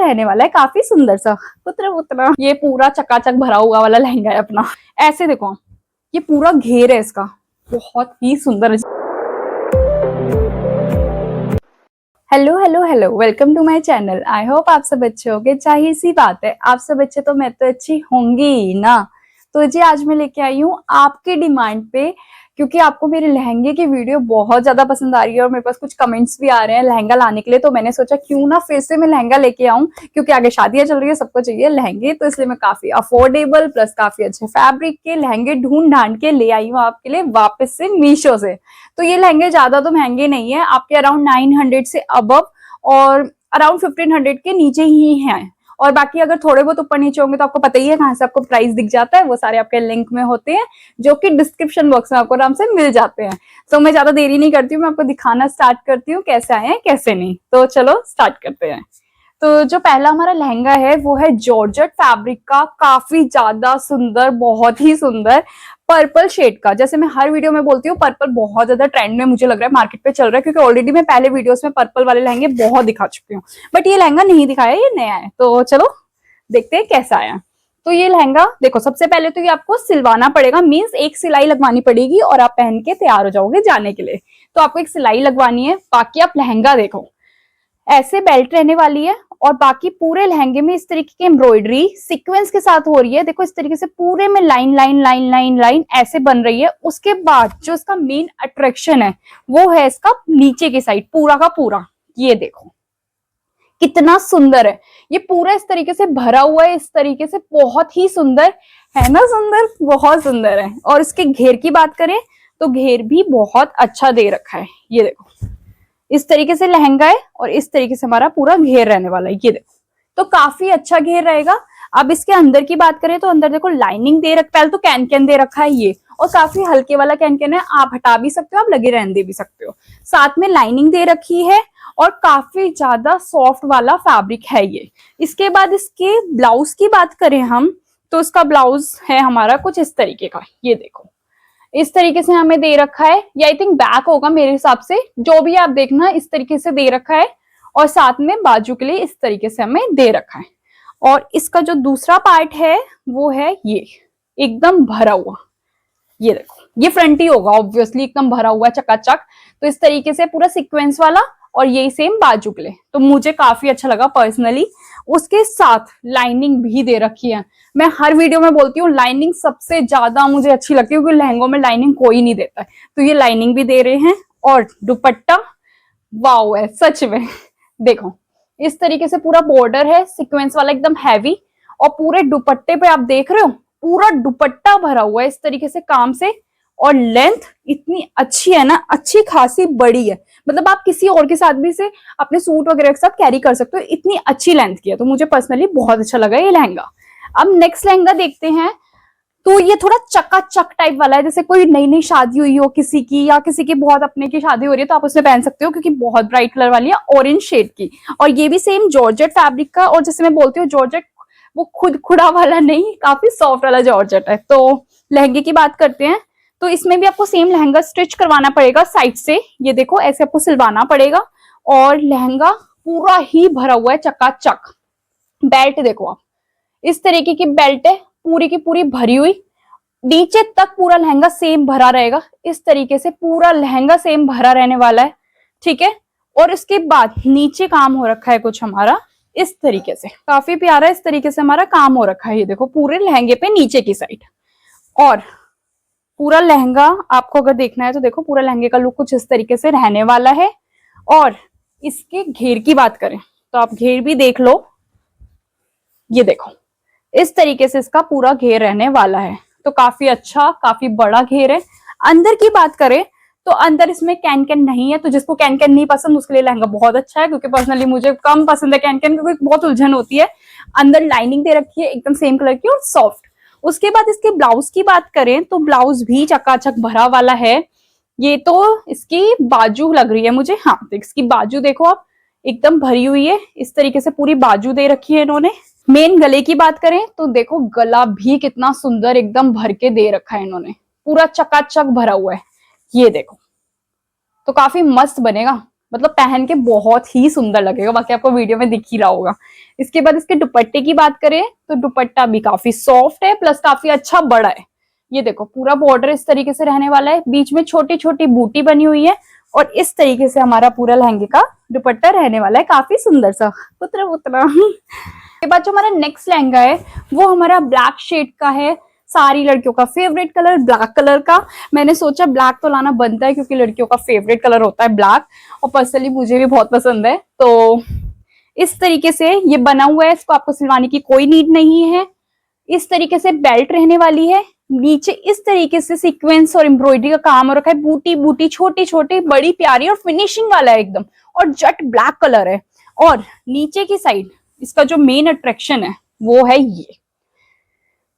रहने वाला है काफी सुंदर सा पुत्र। ये पूरा चकाचक भरा हुआ वाला लहंगा है अपना। ऐसे देखो, ये पूरा घेर है इसका, बहुत ही सुंदर। Hello hello hello, welcome to my channel. I hope आप सब अच्छे होंगे। जाहिर सी बात है, आप सब अच्छे तो मैं तो अच्छी होंगी ही ना। तो जी आज मैं लेके आई हूँ आपके डिमांड पे, क्योंकि आपको मेरे लहंगे की वीडियो बहुत ज्यादा पसंद आ रही है और मेरे पास कुछ कमेंट्स भी आ रहे हैं लहंगा लाने के लिए। तो मैंने सोचा क्यों ना फिर से मैं लहंगा लेके आऊं, क्योंकि आगे शादियां चल रही है, सबको चाहिए लहंगे। तो इसलिए मैं काफी अफोर्डेबल प्लस काफी अच्छे फैब्रिक के लहंगे ढूंढ ढांड के ले आई हूँ आपके लिए वापस से मीशो से। तो ये लहंगे ज्यादा तो महंगे नहीं है, आपके अराउंड 900 से अबव और अराउंड 1500 के नीचे ही हैं। और बाकी अगर थोड़े बहुत ऊपर नीचे होंगे तो आपको पता ही है कहाँ से आपको प्राइस दिख जाता है, वो सारे आपके लिंक में होते हैं, जो कि डिस्क्रिप्शन बॉक्स में आपको आराम से मिल जाते हैं। तो मैं ज्यादा देरी नहीं करती हूँ, मैं आपको दिखाना स्टार्ट करती हूँ कैसे आए हैं कैसे नहीं। तो चलो स्टार्ट करते हैं। तो जो पहला हमारा लहंगा है वो है जॉर्जेट फैब्रिक का, काफी ज्यादा सुंदर, बहुत ही सुंदर पर्पल शेड का। जैसे मैं हर वीडियो में बोलती हूँ, पर्पल बहुत ज्यादा ट्रेंड में मुझे लग रहा है मार्केट पे चल रहा है, क्योंकि ऑलरेडी मैं पहले वीडियोस में पर्पल वाले लहंगे बहुत दिखा चुकी हूँ, बट ये लहंगा नहीं दिखाया, ये नया है। तो चलो देखते हैं कैसा आया। तो ये लहंगा देखो, सबसे पहले तो ये आपको सिलवाना पड़ेगा, मींस एक सिलाई लगवानी पड़ेगी और आप पहन के तैयार हो जाओगे जाने के लिए। तो आपको एक सिलाई लगवानी है। बाकी आप लहंगा देखो, ऐसे बेल्ट रहने वाली है और बाकी पूरे लहंगे में इस तरीके की एम्ब्रॉयडरी सीक्वेंस के साथ हो रही है। देखो इस तरीके से पूरे में line line line line line ऐसे बन रही है। उसके बाद जो इसका मेन अट्रैक्शन है वो है इसका नीचे की साइड पूरा का पूरा। ये देखो कितना सुंदर है, ये पूरा इस तरीके से भरा हुआ है, इस तरीके से बहुत ही सुंदर है ना, सुंदर, बहुत सुंदर है। और इसके घेर की बात करें तो घेर भी बहुत अच्छा दे रखा है। ये देखो इस तरीके से लहंगा है और इस तरीके से हमारा पूरा घेर रहने वाला है। ये देखो तो काफी अच्छा घेर रहेगा। अब इसके अंदर की बात करें तो अंदर देखो लाइनिंग दे रख, पहले तो कैन कैन दे रखा है ये, और काफी हल्के वाला कैन कैन है, आप हटा भी सकते हो, आप लगे रहने दे भी सकते हो। साथ में लाइनिंग दे रखी है और काफी ज्यादा सॉफ्ट वाला फैब्रिक है ये। इसके बाद इसके ब्लाउज की बात करें हम तो इसका ब्लाउज है हमारा कुछ इस तरीके का। ये देखो इस तरीके से हमें दे रखा है, ये आई थिंक बैक होगा मेरे हिसाब से, जो भी आप देखना इस तरीके से दे रखा है। और साथ में बाजू के लिए इस तरीके से हमें दे रखा है। और इसका जो दूसरा पार्ट है वो है ये एकदम भरा हुआ। ये देखो ये फ्रंट ही होगा ऑब्वियसली, एकदम भरा हुआ चकाचक। तो इस तरीके से पूरा सीक्वेंस वाला और यही सेम बाजू के लिए, तो मुझे काफी अच्छा लगा पर्सनली। उसके साथ लाइनिंग भी दे रखी है। मैं हर वीडियो में बोलती हूँ लाइनिंग सबसे ज्यादा मुझे अच्छी लगती है, क्योंकि लहंगों में लाइनिंग कोई नहीं देता है। तो ये लाइनिंग भी दे रहे हैं और दुपट्टा वाव है सच में। देखो इस तरीके से पूरा बॉर्डर है सीक्वेंस वाला एकदम हैवी, और पूरे दुपट्टे पे आप देख रहे हो पूरा दुपट्टा भरा हुआ है इस तरीके से काम से। और लेंथ इतनी अच्छी है ना, अच्छी खासी बड़ी है, मतलब आप किसी और के साथ भी से अपने सूट वगैरह के साथ कैरी कर सकते हो, इतनी अच्छी लेंथ की है। तो मुझे पर्सनली बहुत अच्छा लगा ये लहंगा। अब नेक्स्ट लहंगा देखते हैं। तो ये थोड़ा चकाचक टाइप वाला है, जैसे कोई नई नई शादी हुई हो किसी की, या किसी की बहुत अपने की शादी हो रही है तो आप उसमें पहन सकते हो, क्योंकि बहुत ब्राइट कलर वाली है, ऑरेंज शेड की। और ये भी सेम जॉर्जेट फैब्रिक का, और जैसे मैं बोलती हूँ जॉर्जेट वो खुद खुड़ा वाला नहीं, काफी सॉफ्ट वाला जॉर्जेट है। तो लहंगे की बात करते हैं तो इसमें भी आपको सेम लहंगा स्टिच करवाना पड़ेगा साइड से। ये देखो ऐसे आपको सिलवाना पड़ेगा और लहंगा पूरा ही भरा हुआ है चकाचक। बेल्ट देखो आप, इस तरीके की बेल्ट है पूरी की पूरी भरी हुई, नीचे तक पूरा लहंगा सेम भरा रहेगा। इस तरीके से पूरा लहंगा सेम भरा रहने वाला है, ठीक है। और इसके बाद नीचे काम हो रखा है कुछ हमारा इस तरीके से, काफी प्यारा इस तरीके से हमारा काम हो रखा है। ये देखो पूरे लहंगे पे नीचे की साइड। और पूरा लहंगा आपको अगर देखना है तो देखो पूरा लहंगे का लुक कुछ इस तरीके से रहने वाला है। और इसके घेर की बात करें तो आप घेर भी देख लो। ये देखो इस तरीके से इसका पूरा घेर रहने वाला है, तो काफी अच्छा काफी बड़ा घेर है। अंदर की बात करें तो अंदर इसमें कैन कैन नहीं है, तो जिसको कैन कैन नहीं पसंद उसके लिए लहंगा बहुत अच्छा है, क्योंकि पर्सनली मुझे कम पसंद है कैन कैन, क्योंकि बहुत उलझन होती है। अंदर लाइनिंग दे रखी है एकदम सेम कलर की और सॉफ्ट। उसके बाद इसके ब्लाउज की बात करें तो ब्लाउज भी चकाचक भरा वाला है। ये तो इसकी बाजू लग रही है मुझे, हाँ इसकी बाजू देखो आप एकदम भरी हुई है, इस तरीके से पूरी बाजू दे रखी है इन्होंने। मेन गले की बात करें तो देखो गला भी कितना सुंदर एकदम भर के दे रखा है इन्होंने, पूरा चकाचक भरा हुआ है। ये देखो तो काफी मस्त बनेगा मतलब पहन के बहुत ही सुंदर लगेगा, बाकी आपको वीडियो में दिख ही रहा होगा। इसके बाद इसके दुपट्टे की बात करें तो दुपट्टा भी काफी सॉफ्ट है, प्लस काफी अच्छा बड़ा है। ये देखो पूरा बॉर्डर इस तरीके से रहने वाला है, बीच में छोटी छोटी बूटी बनी हुई है, और इस तरीके से हमारा पूरा लहंगे का दुपट्टा रहने वाला है, काफी सुंदर सा पुत्र पुत्र। के बाद जो हमारा नेक्स्ट लहंगा है वो हमारा ब्लैक शेड का है। सारी लड़कियों का फेवरेट कलर ब्लैक कलर का। मैंने सोचा ब्लैक तो लाना बनता है क्योंकि लड़कियों का फेवरेट कलर होता है ब्लैक, और पर्सनली मुझे भी बहुत पसंद है। तो इस तरीके से ये बना हुआ है, इसको आपको सिलवाने की कोई नीड नहीं है। इस तरीके से बेल्ट रहने वाली है, नीचे इस तरीके से सीक्वेंस और एम्ब्रॉयडरी का काम हो रखा है, बूटी बूटी छोटी छोटी बड़ी प्यारी, और फिनिशिंग वाला है एकदम, और जट ब्लैक कलर है। और नीचे की साइड इसका जो मेन अट्रैक्शन है वो है ये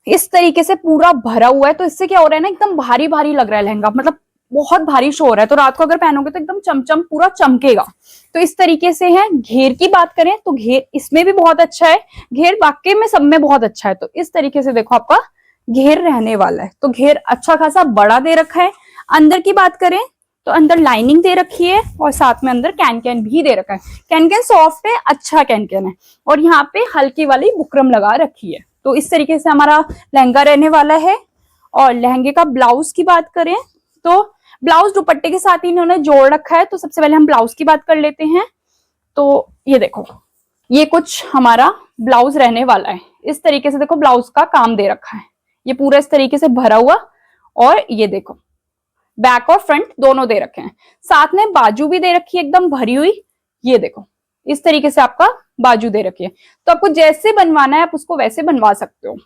इस तरीके से पूरा भरा हुआ है। तो इससे क्या हो रहा है ना, एकदम भारी भारी लग रहा है लहंगा, मतलब बहुत भारी शो हो रहा है। तो रात को अगर पहनोगे तो एकदम चमचम पूरा चमकेगा। तो इस तरीके से है। घेर की बात करें तो घेर इसमें भी बहुत अच्छा है, घेर वाकई में सब में बहुत अच्छा है। तो इस तरीके से देखो आपका घेर रहने वाला है, तो घेर अच्छा खासा बड़ा दे रखा है। अंदर की बात करें तो अंदर लाइनिंग दे रखी है, और साथ में अंदर कैन कैन भी दे रखा है। कैन कैन सॉफ्ट है, अच्छा कैन कैन है, और यहाँ पे हल्की वाली बुकरम लगा रखी है। तो इस तरीके से हमारा लहंगा रहने वाला है। और लहंगे का ब्लाउज की बात करें तो ब्लाउज दुपट्टे के साथ ही इन्होंने जोड़ रखा है। तो सबसे पहले हम ब्लाउज की बात कर लेते हैं। तो ये देखो, ये कुछ हमारा ब्लाउज रहने वाला है। इस तरीके से देखो ब्लाउज का काम दे रखा है, ये पूरा इस तरीके से भरा हुआ, और ये देखो बैक और फ्रंट दोनों दे रखे हैं। साथ में बाजू भी दे रखी है एकदम भरी हुई, ये देखो इस तरीके से आपका बाजू दे रखी है। तो आपको जैसे बनवाना है आप उसको वैसे बनवा सकते हो,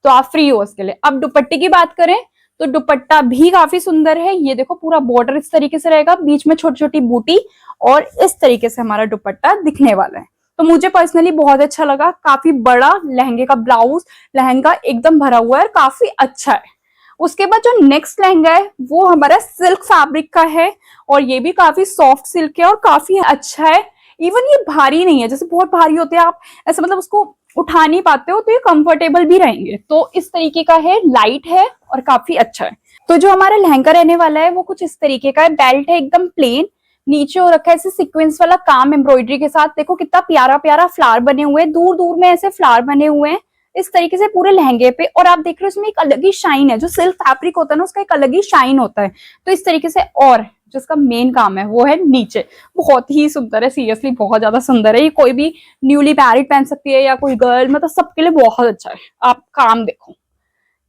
तो आप फ्री हो उसके लिए। अब दुपट्टे की बात करें तो दुपट्टा भी काफी सुंदर है। ये देखो पूरा बॉर्डर इस तरीके से रहेगा, बीच में छोटी छोटी बूटी, और इस तरीके से हमारा दुपट्टा दिखने वाला है। तो मुझे पर्सनली बहुत अच्छा लगा, काफी बड़ा लहंगे का ब्लाउज, लहंगा एकदम भरा हुआ है, काफी अच्छा है। उसके बाद जो नेक्स्ट लहंगा है वो हमारा सिल्क फैब्रिक का है, और ये भी काफी सॉफ्ट सिल्क है और काफी अच्छा है। इवन ये भारी नहीं है, जैसे बहुत भारी होते हैं आप ऐसे मतलब उसको उठा नहीं पाते हो, तो ये कंफर्टेबल भी रहेंगे। तो इस तरीके का है, लाइट है और काफी अच्छा है। तो जो हमारा लहंगा रहने वाला है वो कुछ इस तरीके का है। बेल्ट है एकदम प्लेन, नीचे हो रखा है ऐसे सीक्वेंस वाला काम एम्ब्रॉयडरी के साथ। देखो कितना प्यारा प्यारा फ्लावर बने हुए हैं, दूर दूर में ऐसे फ्लावर बने हुए हैं इस तरीके से पूरे लहंगे पे। और आप देख रहे हो इसमें एक अलग ही शाइन है, जो सिल्क फैब्रिक होता है ना उसका एक अलग ही शाइन होता है। तो इस तरीके से, और जिसका मेन काम है वो है नीचे, बहुत ही सुंदर है, सीरियसली बहुत ज्यादा सुंदर है। ये कोई भी न्यूली मैरिड पहन सकती है या कोई गर्ल, मतलब सबके लिए बहुत अच्छा है। आप काम देखो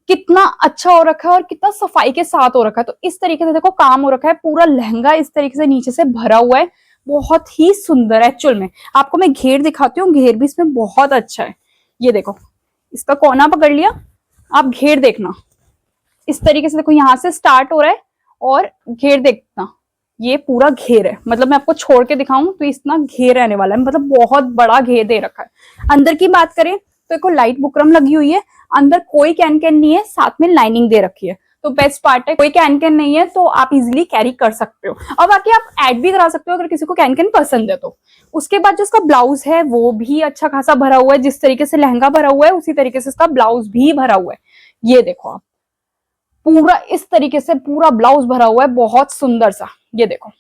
कितना अच्छा हो रखा है और कितना सफाई के साथ हो रखा है। तो इस तरीके से देखो काम हो रखा है, पूरा लहंगा इस तरीके से नीचे से भरा हुआ है, बहुत ही सुंदर है। एक्चुअल में आपको मैं घेर दिखाती हूँ, घेर भी इसमें बहुत अच्छा है। ये देखो इसका कोना पकड़ लिया, आप घेर देखना इस तरीके से, देखो यहाँ से स्टार्ट हो रहा है और घेर देखना, ये पूरा घेर है। मतलब मैं आपको छोड़ के दिखाऊं तो इतना घेर रहने वाला है, मतलब बहुत बड़ा घेर दे रखा है। अंदर की बात करें तो देखो लाइट बुकरम लगी हुई है, अंदर कोई कैन कैन नहीं है, साथ में लाइनिंग दे रखी है। तो बेस्ट पार्ट है, कोई कैन कैन नहीं है तो आप इजिली कैरी कर सकते हो, और बाकी आप ऐड भी करा सकते हो अगर किसी को कैन कैन पसंद है तो। उसके बाद जो इसका ब्लाउज है वो भी अच्छा खासा भरा हुआ है, जिस तरीके से लहंगा भरा हुआ है उसी तरीके से इसका ब्लाउज भी भरा हुआ है। ये देखो आप पूरा इस तरीके से पूरा ब्लाउज भरा हुआ है, बहुत सुंदर सा। ये देखो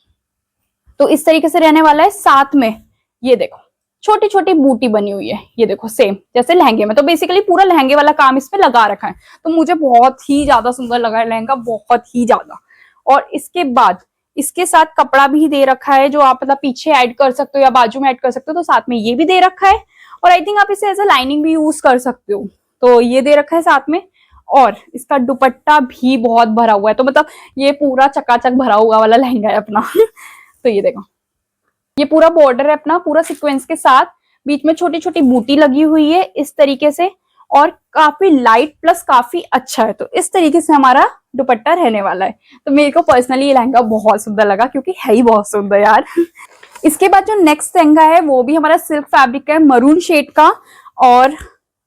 तो इस तरीके से रहने वाला है। साथ में ये देखो छोटी छोटी बूटी बनी हुई है, ये देखो सेम जैसे लहंगे में। तो बेसिकली पूरा लहंगे वाला काम इसमें लगा रखा है। तो मुझे बहुत ही ज्यादा सुंदर लगा है लहंगा, बहुत ही ज्यादा। और इसके बाद इसके साथ कपड़ा भी दे रखा है, जो आप मतलब पीछे ऐड कर सकते हो या बाजू में ऐड कर सकते हो। तो साथ में ये भी दे रखा है, और आई थिंक आप इसे एज अ लाइनिंग भी यूज कर सकते हो। तो ये दे रखा है साथ में। और इसका दुपट्टा भी बहुत भरा हुआ है, तो मतलब ये पूरा चकाचक भरा हुआ वाला लहंगा है अपना। तो ये देखो ये पूरा बॉर्डर है अपना, पूरा सीक्वेंस के साथ, बीच में छोटी छोटी बूटी लगी हुई है इस तरीके से, और काफी लाइट प्लस काफी अच्छा है। तो इस तरीके से हमारा दुपट्टा रहने वाला है। तो मेरे को पर्सनली ये लहंगा बहुत सुंदर लगा, क्योंकि है ही बहुत सुंदर यार। इसके बाद जो नेक्स्ट लहंगा है वो भी हमारा सिल्क फैब्रिक का है, मरून शेड का, और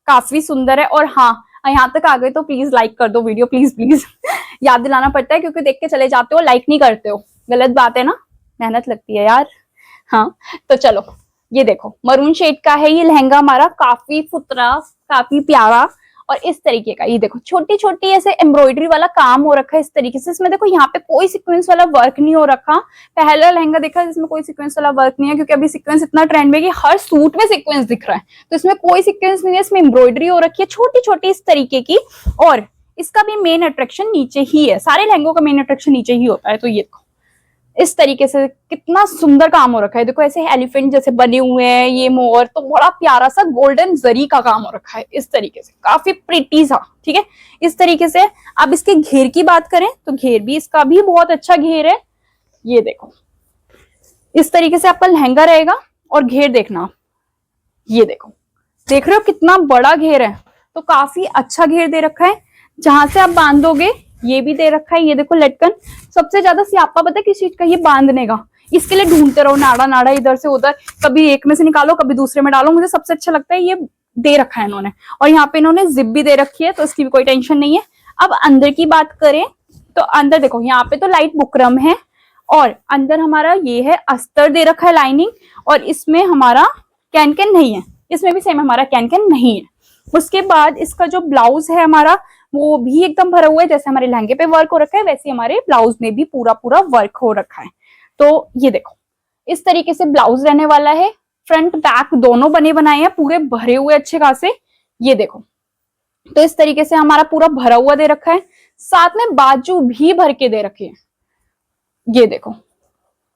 काफी सुंदर है। और हाँ, यहाँ तक आ गए तो प्लीज लाइक कर दो वीडियो, प्लीज प्लीज। याद दिलाना पड़ता है क्योंकि देख के चले जाते हो, लाइक नहीं करते हो, गलत बात है ना, मेहनत लगती है यार। हाँ तो चलो ये देखो मरून शेड का है ये लहंगा हमारा, काफी फुतरा, काफी प्यारा, और इस तरीके का ये देखो छोटी छोटी ऐसे एम्ब्रॉयडरी वाला काम हो रखा है इस तरीके से। इसमें देखो यहाँ पे कोई सीक्वेंस वाला वर्क नहीं हो रखा। पहला लहंगा देखा जिसमें कोई सीक्वेंस वाला वर्क नहीं है, क्योंकि अभी सीक्वेंस इतना ट्रेंड में कि हर सूट में सीक्वेंस दिख रहा है, तो इसमें कोई सीक्वेंस नहीं है, इसमें एम्ब्रॉयडरी हो रखी है छोटी छोटी इस तरीके की। और इसका भी मेन अट्रैक्शन नीचे ही है, सारे लहंगों का मेन अट्रैक्शन नीचे ही होता है। तो ये देखो इस तरीके से कितना सुंदर काम हो रखा है। देखो ऐसे एलिफेंट जैसे बने हुए हैं, ये मोर, तो बड़ा प्यारा सा गोल्डन जरी का काम हो रखा है इस तरीके से, काफी प्रिटी सा। ठीक है, इस तरीके से। अब इसके घेर की बात करें तो घेर भी इसका भी बहुत अच्छा घेर है। ये देखो इस तरीके से आपका लहंगा रहेगा और घेर देखना, ये देखो देख रहे हो कितना बड़ा घेर है, तो काफी अच्छा घेर दे रखा है। जहां से आप बांधोगे ये भी दे रखा है। ये देखो लटकन, सबसे ज्यादा स्यापा पता है किस चीज का, ये बांधने का। इसके लिए ढूंढते रहो नाड़ा नाड़ा इधर से उधर, कभी एक में से निकालो कभी दूसरे में डालो। मुझे सबसे अच्छा लगता है ये दे रखा है इन्होंने, और यहाँ पे इन्होंने जिप भी दे रखी है, तो इसकी भी कोई टेंशन नहीं है। अब अंदर की बात करें तो अंदर देखो यहाँ पे तो लाइट बुकरम है, और अंदर हमारा ये है अस्तर दे रखा है लाइनिंग, और इसमें हमारा कैन कैन नहीं है, इसमें भी सेम हमारा कैन कैन नहीं है। उसके बाद इसका जो ब्लाउज है हमारा वो भी एकदम भरा हुआ है, जैसे हमारे लहंगे पे वर्क हो रखा है वैसे हमारे ब्लाउज में भी पूरा पूरा वर्क हो रखा है। तो ये देखो इस तरीके से ब्लाउज रहने वाला है। फ्रंट बैक दोनों बने बनाए हैं, पूरे भरे हुए अच्छे खासे। ये देखो तो इस तरीके से हमारा पूरा भरा हुआ दे रखा है, साथ में बाजू भी भर के दे रखे हैं। ये देखो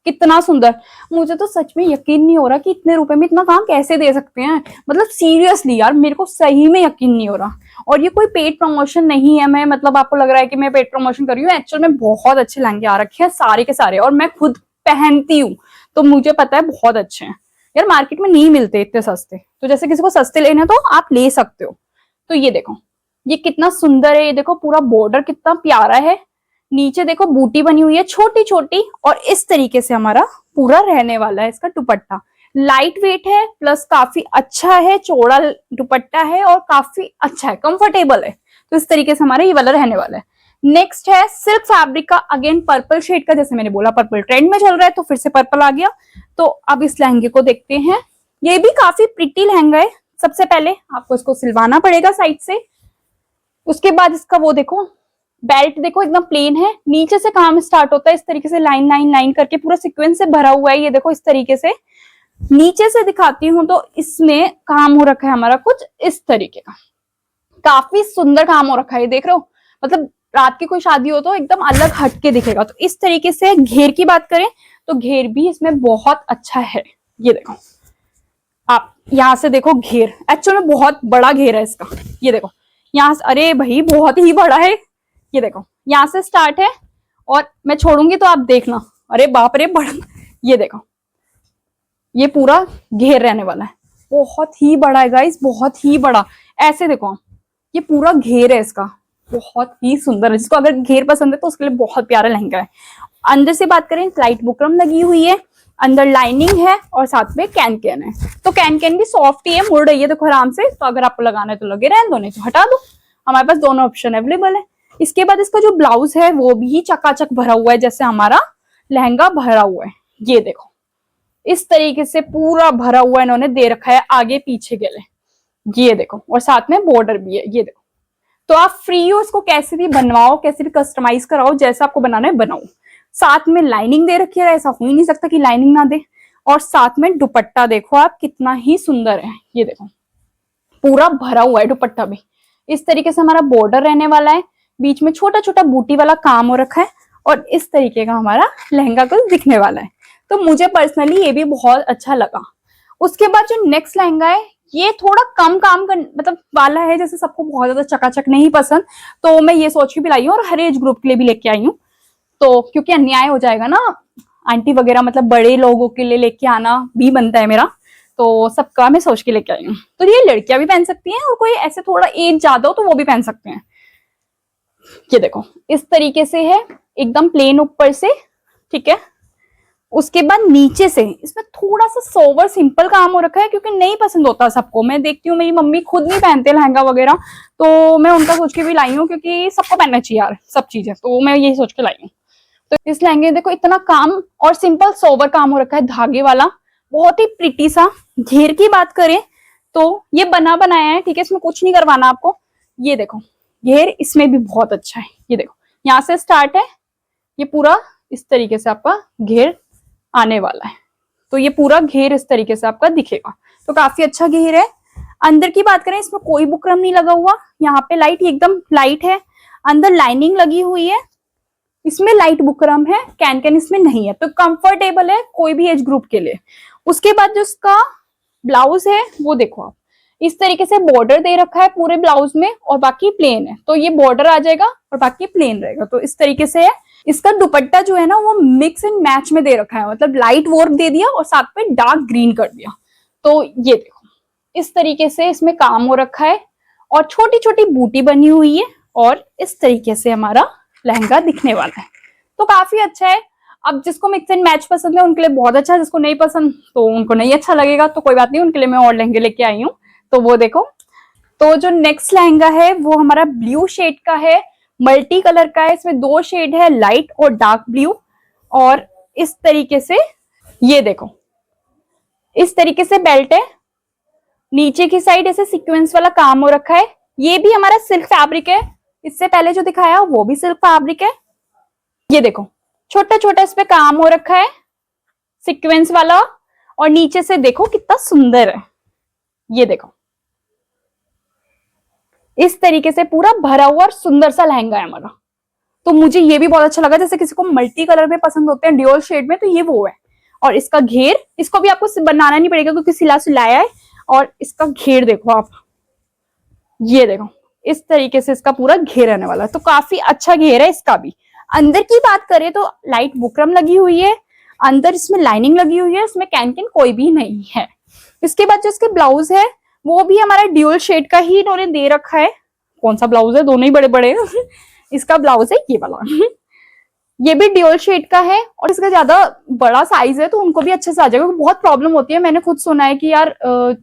कितना सुंदर। मुझे तो सच में यकीन नहीं हो रहा कि इतने रुपए में इतना काम कैसे दे सकते हैं, मतलब सीरियसली यार मेरे को सही में यकीन नहीं हो रहा। और ये कोई पेड प्रमोशन नहीं है, मैं मतलब आपको लग रहा है कि मैं पेड प्रमोशन कर रही हूँ, एक्चुअल में बहुत अच्छे लहंगे आ रखे हैं सारे के सारे, और मैं खुद पहनती हूँ तो मुझे पता है बहुत अच्छे हैं यार। मार्केट में नहीं मिलते इतने सस्ते, तो जैसे किसी को सस्ते लेने तो आप ले सकते हो। तो ये देखो ये कितना सुंदर है, ये देखो पूरा बॉर्डर कितना प्यारा है, नीचे देखो बूटी बनी हुई है छोटी छोटी, और इस तरीके से हमारा पूरा रहने वाला है। इसका दुपट्टा लाइट वेट है, प्लस काफी अच्छा है, चौड़ा दुपट्टा है और काफी अच्छा है, कंफर्टेबल है। तो इस तरीके से हमारा ये वाला रहने वाला है। नेक्स्ट है सिल्क फैब्रिक का, अगेन पर्पल शेड का। जैसे मैंने बोला पर्पल ट्रेंड में चल रहा है तो फिर से पर्पल आ गया। तो अब इस लहंगे को देखते हैं, ये भी काफी प्रिटी लहंगा है। सबसे पहले आपको इसको सिलवाना पड़ेगा साइड से, उसके बाद इसका वो देखो बेल्ट देखो एकदम प्लेन है, नीचे से काम स्टार्ट होता है इस तरीके से लाइन लाइन लाइन करके, पूरा सीक्वेंस से भरा हुआ है। ये देखो इस तरीके से नीचे से दिखाती हूँ तो इसमें काम हो रखा है हमारा कुछ इस तरीके का, काफी सुंदर काम हो रखा है। देख रहे हो, मतलब रात की कोई शादी हो तो एकदम अलग हटके दिखेगा। तो इस तरीके से घेर की बात करें तो घेर भी इसमें बहुत अच्छा है। ये देखो आप यहाँ से देखो घेर एक्चुअल में बहुत बड़ा घेर है इसका। ये देखो यहाँ से, अरे भाई बहुत ही बड़ा है। ये देखो यहाँ से स्टार्ट है और मैं छोड़ूंगी तो आप देखना, अरे बाप रे बड़ा। ये देखो ये पूरा घेर रहने वाला है, बहुत ही बड़ा है गाइस, बहुत ही बड़ा। ऐसे देखो ये पूरा घेर है इसका, बहुत ही सुंदर है। जिसको अगर घेर पसंद है तो उसके लिए बहुत प्यारा लहंगा है। अंदर से बात करें लाइट बुकरम लगी हुई है, अंदर लाइनिंग है और साथ में कैन कैन है। तो कैन कैन भी सॉफ्ट ही है, मुड़ रही है देखो आराम से। तो अगर आपको लगाना है तो लगे रहने दो, नहीं तो हटा दो। हमारे पास दोनों ऑप्शन अवेलेबल है। इसके बाद इसका जो ब्लाउज है वो भी चकाचक भरा हुआ है, जैसे हमारा लहंगा भरा हुआ है। ये देखो इस तरीके से पूरा भरा हुआ इन्होंने दे रखा है, आगे पीछे गले। ये देखो और साथ में बॉर्डर भी है। ये देखो तो आप फ्री हो, इसको कैसे भी बनवाओ, कैसे भी कस्टमाइज कराओ, जैसा आपको बनाना है बनाओ। साथ में लाइनिंग दे रखी है, ऐसा हो ही नहीं सकता कि लाइनिंग ना दे। और साथ में दुपट्टा देखो आप कितना ही सुंदर है। ये देखो पूरा भरा हुआ है दुपट्टा भी। इस तरीके से हमारा बॉर्डर रहने वाला है, बीच में छोटा छोटा बूटी वाला काम हो रखा है, और इस तरीके का हमारा लहंगा कुछ दिखने वाला है। तो मुझे पर्सनली ये भी बहुत अच्छा लगा। उसके बाद जो नेक्स्ट लहंगा है ये थोड़ा कम काम कर मतलब वाला है, जैसे सबको बहुत ज्यादा चकाचक नहीं पसंद, तो मैं ये सोच के भी लाई हूँ और हर एज ग्रुप के लिए भी लेके आई हूँ। तो क्योंकि अन्याय हो जाएगा ना, आंटी वगैरह मतलब बड़े लोगों के लिए लेके आना भी बनता है मेरा, तो सबका मैं सोच के लेके आई हूँ। तो ये लड़कियां भी पहन सकती हैं और कोई ऐसे थोड़ा एज ज्यादा हो तो वो भी पहन सकते हैं। ये देखो इस तरीके से है, एकदम प्लेन ऊपर से, ठीक है। उसके बाद नीचे से इसमें थोड़ा सा सोवर सिंपल काम हो रखा है, क्योंकि नहीं पसंद होता सबको। मैं देखती हूँ मेरी मम्मी खुद नहीं पहनते लहंगा वगैरह, तो मैं उनका सोच के भी लाई हूँ, क्योंकि सबको पहनना चाहिए यार सब चीजें, तो मैं यही सोच के लाई हूँ। तो इस लहंगे देखो इतना काम और सिंपल सोवर काम हो रखा है धागे वाला, बहुत ही प्रिटी सा। घेर की बात करें तो ये बना बनाया है, ठीक है, इसमें कुछ नहीं करवाना आपको। ये देखो घेर इसमें भी बहुत अच्छा है। ये देखो यहाँ से स्टार्ट है, ये पूरा इस तरीके से आपका घेर आने वाला है। तो ये पूरा घेर इस तरीके से आपका दिखेगा, तो काफी अच्छा घेर है। अंदर की बात करें, इसमें कोई बुकरम नहीं लगा हुआ, यहाँ पे लाइट एकदम लाइट है, अंदर लाइनिंग लगी हुई है, इसमें लाइट बुकरम है, कैन कैन इसमें नहीं है, तो कंफर्टेबल है कोई भी एज ग्रुप के लिए। उसके बाद जो इसका ब्लाउज है वो देखो आप, इस तरीके से बॉर्डर दे रखा है पूरे ब्लाउज में और बाकी प्लेन है, तो ये बॉर्डर आ जाएगा और बाकी प्लेन रहेगा, तो इस तरीके से है। इसका दुपट्टा जो है ना वो मिक्स एंड मैच में दे रखा है, मतलब लाइट वर्क दे दिया और साथ में डार्क ग्रीन कर दिया। तो ये देखो इस तरीके से इसमें काम हो रखा है और छोटी छोटी बूटी बनी हुई है और इस तरीके से हमारा लहंगा दिखने वाला है। तो काफी अच्छा है। अब जिसको मिक्स एंड मैच पसंद है उनके लिए बहुत अच्छा है, जिसको नहीं पसंद तो उनको नहीं अच्छा लगेगा, तो कोई बात नहीं, उनके लिए मैं और लहंगे लेके आई हूँ। तो वो देखो, तो जो नेक्स्ट लहंगा है वो हमारा ब्लू शेड का है, मल्टी कलर का है, इसमें 2 शेड है, लाइट और डार्क ब्लू। और इस तरीके से ये देखो इस तरीके से बेल्ट है, नीचे की साइड ऐसे सीक्वेंस वाला काम हो रखा है। ये भी हमारा सिल्क फैब्रिक है, इससे पहले जो दिखाया वो भी सिल्क फैब्रिक है। ये देखो छोटा छोटा इस पे काम हो रखा है सीक्वेंस वाला, और नीचे से देखो कितना सुंदर है। ये देखो इस तरीके से पूरा भरा हुआ और सुंदर सा लहंगा है हमारा। तो मुझे ये भी बहुत अच्छा लगा, जैसे किसी को मल्टी कलर में पसंद होते हैं ड्यूअल शेड में, तो ये वो है। और इसका घेर, इसको भी आपको बनाना नहीं पड़ेगा क्योंकि सिलाया है। और इसका घेर देखो आप, ये देखो इस तरीके से इसका पूरा घेर रहने वाला है, तो काफी अच्छा घेर है इसका भी। अंदर की बात करें तो लाइट बुकरम लगी हुई है, अंदर इसमें लाइनिंग लगी हुई है, इसमें कैन कैन कोई भी नहीं है। इसके बाद जो इसके ब्लाउज है वो भी हमारा ड्यूअल शेड का ही इन्होंने दे रखा है। कौन सा ब्लाउज है, दोनों ही बड़े बड़े इसका ब्लाउज है ये वाला ये भी ड्यूअल शेड का है और इसका ज्यादा बड़ा साइज है तो उनको भी अच्छे से आ जाएगा। बहुत प्रॉब्लम होती है, मैंने खुद सुना है कि यार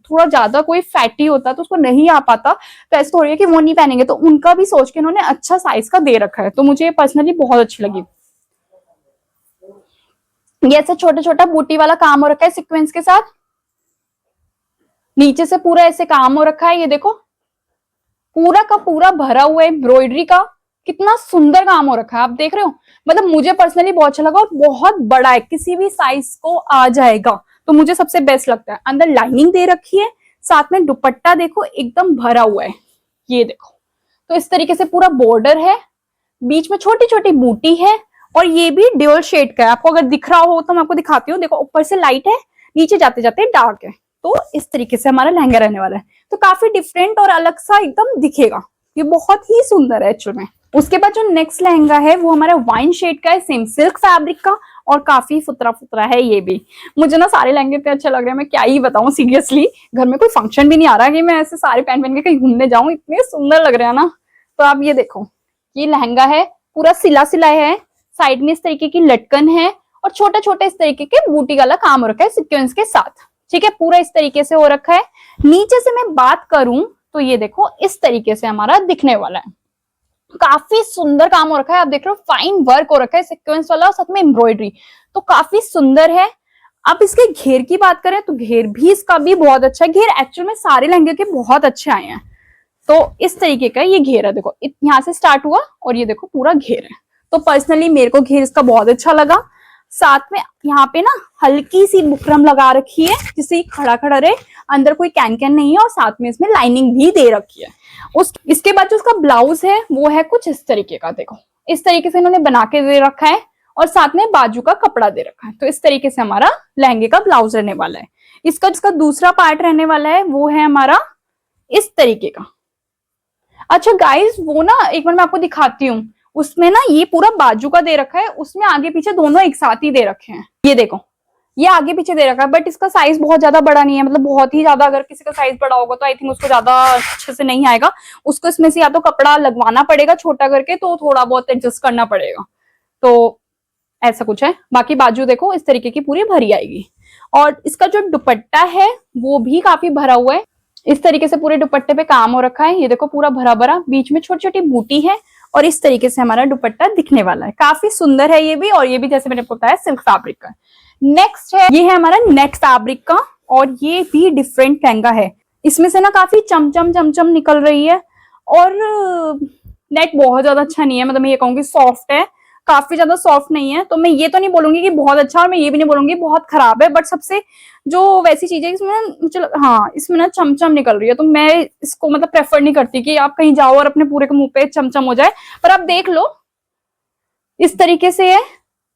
थोड़ा ज्यादा कोई फैटी होता है तो उसको नहीं आ पाता, तो ऐसा थोड़ी है कि वो नहीं पहनेंगे, तो उनका भी सोच के इन्होंने अच्छा साइज का दे रखा है, तो मुझे पर्सनली बहुत अच्छी लगी। ये ऐसे छोटा छोटा बूटी वाला काम हो रखा है सीक्वेंस के साथ, नीचे से पूरा ऐसे काम हो रखा है। ये देखो पूरा का पूरा भरा हुआ है एम्ब्रॉयडरी का, कितना सुंदर काम हो रखा है, आप देख रहे हो। मतलब मुझे पर्सनली बहुत अच्छा लगा और बहुत बड़ा है, किसी भी साइज को आ जाएगा, तो मुझे सबसे बेस्ट लगता है। अंदर लाइनिंग दे रखी है, साथ में दुपट्टा देखो एकदम भरा हुआ है। ये देखो तो इस तरीके से पूरा बॉर्डर है, बीच में छोटी छोटी बूटी है और ये भी ड्यूअल शेड का है। आपको अगर दिख रहा हो तो मैं आपको दिखाती हूँ, देखो ऊपर से लाइट है, नीचे जाते जाते डार्क है। तो इस तरीके से हमारा लहंगा रहने वाला है, तो काफी डिफरेंट और अलग सा एकदम दिखेगा, ये बहुत ही सुंदर है एक्चुअल में। उसके बाद जो नेक्स्ट लहंगा है वो हमारा वाइन शेड का है, सेम सिल्क फैब्रिक का, और काफी फुतरा फुतरा है ये भी। मुझे ना सारे लहंगे इतने अच्छे लग रहे हैं, मैं क्या ही बताऊं सीरियसली। घर में कोई फंक्शन भी नहीं आ रहा कि मैं ऐसे सारे पहन के कहीं घूमने जाऊं, इतने सुंदर लग रहे हैं ना। तो आप ये देखो, ये लहंगा है पूरा सिला सिलाया है, साइड में इस तरीके की लटकन है और छोटे छोटे इस तरीके के बूटी वाला काम हो रखा है सिक्वेंस के साथ। ठीक है, पूरा इस तरीके से हो रखा है। नीचे से मैं बात करूं तो ये देखो इस तरीके से हमारा दिखने वाला है, काफी सुंदर काम हो रखा है। आप देख रहे हो फाइन वर्क हो रखा है सीक्वेंस वाला और साथ में एम्ब्रॉयडरी, तो काफी सुंदर है। अब इसके घेर की बात करें तो घेर भी इसका भी बहुत अच्छा है। घेर एक्चुअल में सारे लहंगे के बहुत अच्छे आए हैं। तो इस तरीके का ये घेर है, देखो यहाँ से स्टार्ट हुआ और ये देखो पूरा घेर है। तो पर्सनली मेरे को घेर इसका बहुत अच्छा लगा। साथ में यहाँ पे ना हल्की सी बुकरम लगा रखी है जिससे खड़ा खड़ा रहे, अंदर कोई कैन कैन नहीं है और साथ में इसमें लाइनिंग भी दे रखी है। इसके बाद जो उसका ब्लाउज है वो है कुछ इस तरीके का, देखो इस तरीके से इन्होंने बना के दे रखा है और साथ में बाजू का कपड़ा दे रखा है। तो इस तरीके से हमारा लहंगे का ब्लाउज रहने वाला है। इसका दूसरा पार्ट रहने वाला है वो है हमारा इस तरीके का। अच्छा गाइस, वो ना एक बार मैं आपको दिखाती हूँ, उसमें ना ये पूरा बाजू का दे रखा है, उसमें आगे पीछे दोनों एक साथ ही दे रखे हैं। ये देखो ये आगे पीछे दे रखा है, बट इसका साइज बहुत ज्यादा बड़ा नहीं है, मतलब बहुत ही ज्यादा। अगर किसी का साइज बड़ा होगा तो आई थिंक उसको ज्यादा अच्छे से नहीं आएगा, उसको इसमें से या तो कपड़ा लगवाना पड़ेगा छोटा करके, तो थोड़ा बहुत एडजस्ट करना पड़ेगा। तो ऐसा कुछ है। बाकी बाजू देखो इस तरीके की पूरी भरी आएगी। और इसका जो दुपट्टा है वो भी काफी भरा हुआ है, इस तरीके से पूरे दुपट्टे पे काम हो रखा है। ये देखो पूरा भरा भरा, बीच में छोटी छोटी बूटी है और इस तरीके से हमारा दुपट्टा दिखने वाला है। काफी सुंदर है ये भी, और ये भी जैसे मैंने बताया सिल्क फैब्रिक का। नेक्स्ट है, ये है हमारा नेट फैब्रिक का, और ये भी डिफरेंट लहंगा है। इसमें से ना काफी चमचम चमचम निकल रही है और नेट बहुत ज्यादा अच्छा नहीं है, मतलब मैं ये कहूंगी सॉफ्ट है, काफी ज्यादा सॉफ्ट नहीं है। तो मैं ये तो नहीं बोलूंगी कि बहुत अच्छा, और मैं ये भी नहीं बोलूंगी बहुत खराब है, बट सबसे जो वैसी चीज है इसमें चलो हाँ, इसमें ना चमचम निकल रही है, तो मैं इसको मतलब प्रेफर नहीं करती कि आप कहीं जाओ और अपने पूरे के मुंह पे चमचम हो जाए। पर आप देख लो, इस तरीके से है,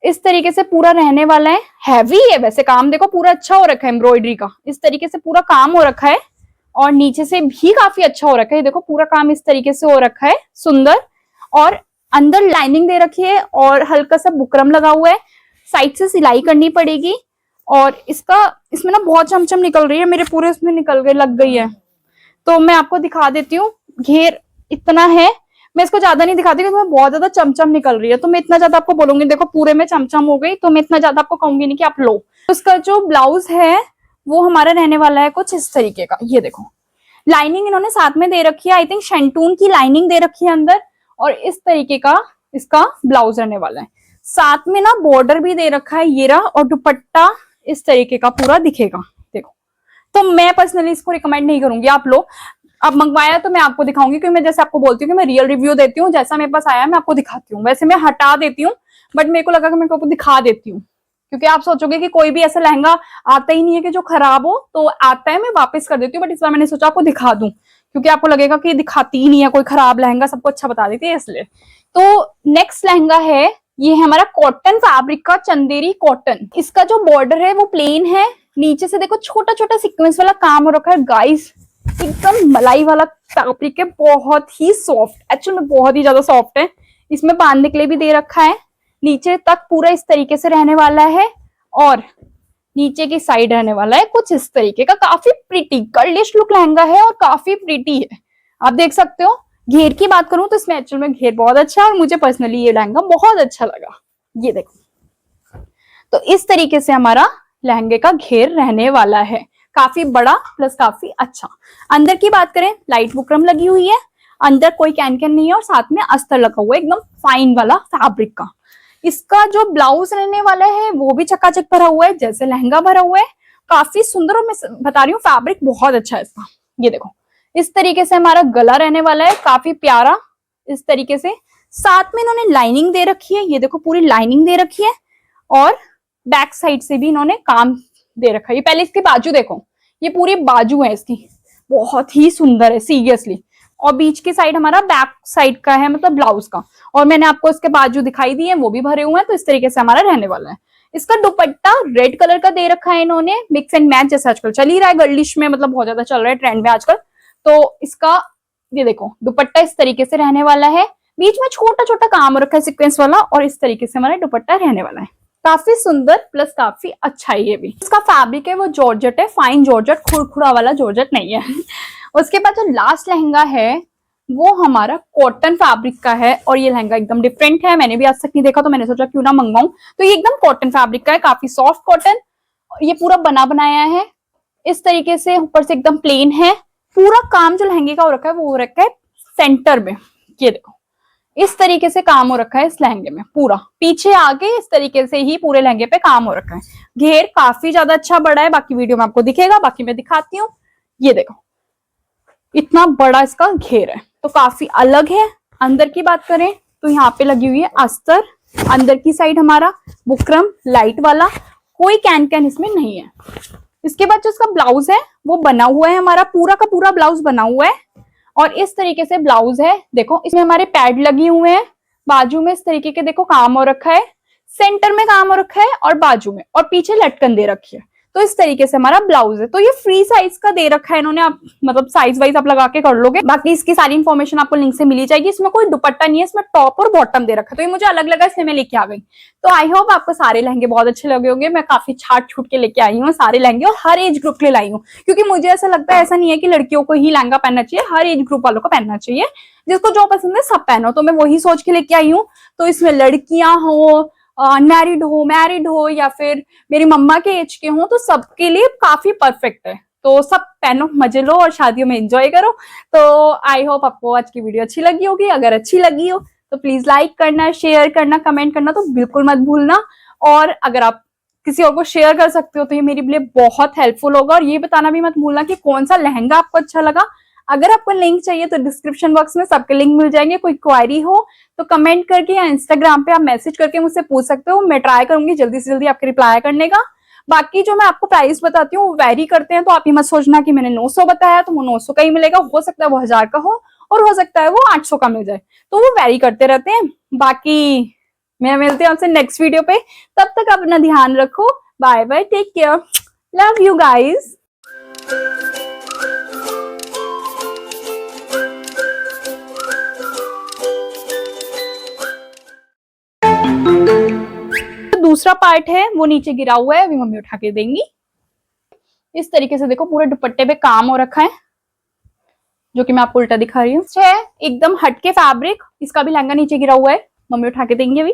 इस तरीके से पूरा रहने वाला है। हैवी है वैसे, काम देखो पूरा अच्छा हो रखा है, एम्ब्रॉयडरी का इस तरीके से पूरा काम हो रखा है, और नीचे से भी काफी अच्छा हो रखा है। देखो पूरा काम इस तरीके से हो रखा है, सुंदर। और अंदर लाइनिंग दे रखी है और हल्का सा बुकरम लगा हुआ है, साइड से सिलाई करनी पड़ेगी। और इसका इसमें ना बहुत चमचम निकल रही है, मेरे पूरे उसमें निकल गई, लग गई है। तो मैं आपको दिखा देती हूँ, घेर इतना है, मैं इसको ज्यादा नहीं दिखाती क्योंकि बहुत ज्यादा चमचम निकल रही है, तो मैं इतना ज्यादा आपको बोलूंगी, देखो पूरे में चमचम हो गई, तो मैं इतना ज्यादा आपको कहूंगी नहीं कि आप लो। उसका जो ब्लाउज है वो हमारा रहने वाला है कुछ इस तरीके का, ये देखो लाइनिंग इन्होंने साथ में दे रखी है, आई थिंक शेंटून की लाइनिंग दे रखी है अंदर, और इस तरीके का इसका ब्लाउज रहने वाला है। साथ में ना बॉर्डर भी दे रखा है ये रहा, और दुपट्टा इस तरीके का पूरा दिखेगा, देखो। तो मैं पर्सनली इसको रिकमेंड नहीं करूंगी आप लो। अब मंगवाया तो मैं आपको दिखाऊंगी, क्योंकि मैं जैसे आपको बोलती हूँ कि मैं रियल रिव्यू देती हूँ, जैसा मेरे पास आया मैं आपको दिखाती हूँ। वैसे मैं हटा देती हूँ, बट मेरे को लगा कि मैं आपको दिखा देती हूँ, क्योंकि आप सोचोगे कि कोई भी ऐसा लहंगा आता ही नहीं है कि जो खराब हो, तो आता है मैं वापस कर देती हूँ, बट इस बार मैंने सोचा आपको दिखा दूं, क्योंकि आपको लगेगा कि दिखाती ही नहीं है कोई खराब लहंगा, सबको अच्छा बता देती है इसलिए। तो नेक्स्ट लहंगा है, ये है हमारा कॉटन फैब्रिक का चंदेरी कॉटन। इसका जो बॉर्डर है वो प्लेन है, नीचे से देखो छोटा छोटा सीक्वेंस वाला काम हो रखा है गाइस, एकदम मलाई वाला फैब्रिक है, बहुत ही सॉफ्ट, एक्चुअल में बहुत ही ज्यादा सॉफ्ट है। इसमें बांधने के लिए भी दे रखा है, नीचे तक पूरा इस तरीके से रहने वाला है, और नीचे की साइड रहने वाला है कुछ इस तरीके का। काफी प्रिटी गर्लिश लुक लहंगा है और काफी प्रिटी है, आप देख सकते हो। घेर की बात करूं तो इसमें एक्चुअल में घेर बहुत अच्छा है, और मुझे पर्सनली ये लहंगा बहुत अच्छा लगा, ये देखो। तो इस तरीके से हमारा लहंगे का घेर रहने वाला है, काफी बड़ा प्लस काफी अच्छा। अंदर की बात करें, लाइट बुकरम लगी हुई है, अंदर कोई कैन कैन नहीं है, और साथ में अस्तर लगा हुआ है एकदम फाइन वाला फैब्रिक का। इसका जो ब्लाउज रहने वाला है वो भी चकाचक भरा हुआ है, जैसे लहंगा भरा हुआ है, काफी सुंदर। और मैं बता रही हूँ फैब्रिक बहुत अच्छा है इसका, ये देखो इस तरीके से हमारा गला रहने वाला है, काफी प्यारा इस तरीके से। साथ में इन्होंने लाइनिंग दे रखी है, ये देखो पूरी लाइनिंग दे रखी है, और बैक साइड से भी इन्होंने काम दे रखा है। ये पहले इसकी बाजू देखो, ये पूरी बाजू है इसकी, बहुत ही सुंदर है सीरियसली। और बीच की साइड हमारा बैक साइड का है, मतलब ब्लाउज का, और मैंने आपको इसके बाजू दिखाई दी है, वो भी भरे हुए हैं। तो इस तरीके से हमारा रहने वाला है। इसका दुपट्टा रेड कलर का दे रखा है इन्होंने, मिक्स एंड मैच जैसा आजकल चल ही रहा है गर्लिश में, मतलब बहुत ज्यादा चल रहा है ट्रेंड में आजकल। तो इसका ये देखो दुपट्टा इस तरीके से रहने वाला है, बीच में छोटा छोटा काम रखा है सीक्वेंस वाला, और इस तरीके से हमारा दुपट्टा रहने वाला है, काफी सुंदर प्लस काफी अच्छा है। ये भी इसका फैब्रिक है वो जॉर्जेट है, फाइन जॉर्जेट, खुरखुरा वाला जॉर्जेट नहीं है। उसके बाद जो लास्ट लहंगा है वो हमारा कॉटन फैब्रिक का है, और ये लहंगा एकदम डिफरेंट है, मैंने भी आज तक नहीं देखा, तो मैंने सोचा क्यों ना मंगवाऊं। तो ये एकदम कॉटन फैब्रिक का है, काफी सॉफ्ट कॉटन, ये पूरा बना बनाया है इस तरीके से, ऊपर से एकदम प्लेन है। पूरा काम जो लहंगे का हो रखा है वो हो रखा है सेंटर में, ये देखो इस तरीके से काम हो रखा है इस लहंगे में, पूरा पीछे आगे इस तरीके से ही पूरे लहंगे पे काम हो रखा है। घेर काफी ज्यादा अच्छा बड़ा है, बाकी वीडियो में आपको दिखेगा, बाकी मैं दिखाती हूँ। ये देखो इतना बड़ा इसका घेर है, तो काफी अलग है। अंदर की बात करें तो यहाँ पे लगी हुई है अस्तर, अंदर की साइड हमारा बुकरम लाइट वाला, कोई कैन कैन इसमें नहीं है। इसके बाद जो इसका ब्लाउज है वो बना हुआ है, हमारा पूरा का पूरा ब्लाउज बना हुआ है, और इस तरीके से ब्लाउज है। देखो इसमें हमारे पैड लगे हुए हैं, बाजू में इस तरीके के देखो काम हो रखा है, सेंटर में काम हो रखा है, और बाजू में और पीछे लटकन दे रखी है। तो इस तरीके से हमारा ब्लाउज है। तो ये फ्री साइज का दे रखा है इन्होंने, आप मतलब साइज वाइज आप लगा के कर लोगे। बाकी इसकी सारी इन्फॉर्मेशन आपको लिंक से मिली जाएगी। इसमें कोई दुपट्टा नहीं है, इसमें टॉप और बॉटम दे रखा है, तो ये मुझे अलग लगा इसलिए मैं लेके आ गई। तो आई होप आपको सारे लहंगे बहुत अच्छे लगे होंगे। मैं काफी छाट छूट के लेके आई हूँ सारे लहंगे, और हर एज ग्रुप के लिए लाई हूँ, क्योंकि मुझे ऐसा लगता है ऐसा नहीं है कि लड़कियों को ही लहंगा पहनना चाहिए, हर एज ग्रुप वालों को पहनना चाहिए, जिसको जो पसंद है सब पहनो। तो मैं वही सोच के लेके आई हूँ। तो इसमें लड़कियां हो, अनमैरिड हो, मैरिड हो, या फिर मेरी मम्मा के एज के हो, तो सबके लिए काफी परफेक्ट है। तो सब पहनो, मजे लो और शादियों में एंजॉय करो। तो आई होप आपको आज की वीडियो अच्छी लगी होगी। अगर अच्छी लगी हो तो प्लीज लाइक करना, शेयर करना, कमेंट करना तो बिल्कुल मत भूलना। और अगर आप किसी और को शेयर कर सकते हो तो ये मेरे लिए बहुत हेल्पफुल होगा। और ये बताना भी मत भूलना कि कौन सा लहंगा आपको अच्छा लगा। अगर आपको लिंक चाहिए तो डिस्क्रिप्शन बॉक्स में सबके लिंक मिल जाएंगे। कोई क्वारी हो तो कमेंट करके या इंस्टाग्राम पे आप मैसेज करके मुझसे पूछ सकते हो। मैं ट्राई करूंगी जल्दी से जल्दी आपके रिप्लाई करने का। बाकी जो मैं आपको प्राइस बताती हूँ वो वेरी करते हैं, तो आप ये मत सोचना कि मैंने 900 बताया तो वो 900 का ही मिलेगा। हो सकता है वो 1000 का हो और हो सकता है वो 800 का मिल जाए, तो वो वेरी करते रहते हैं। बाकी मैं मिलती हूँ आपसे नेक्स्ट वीडियो पे, तब तक अपना ध्यान रखो। Bye bye, take care, love you guys. दूसरा पार्ट है वो नीचे गिरा हुआ है, अभी मम्मी उठा के देंगी। इस तरीके से देखो पूरे दुपट्टे पे काम हो रखा है, जो कि मैं आपको उल्टा दिखा रही हूँ। एकदम हटके फैब्रिक, इसका भी लहंगा नीचे गिरा हुआ है, मम्मी उठा के देंगे अभी।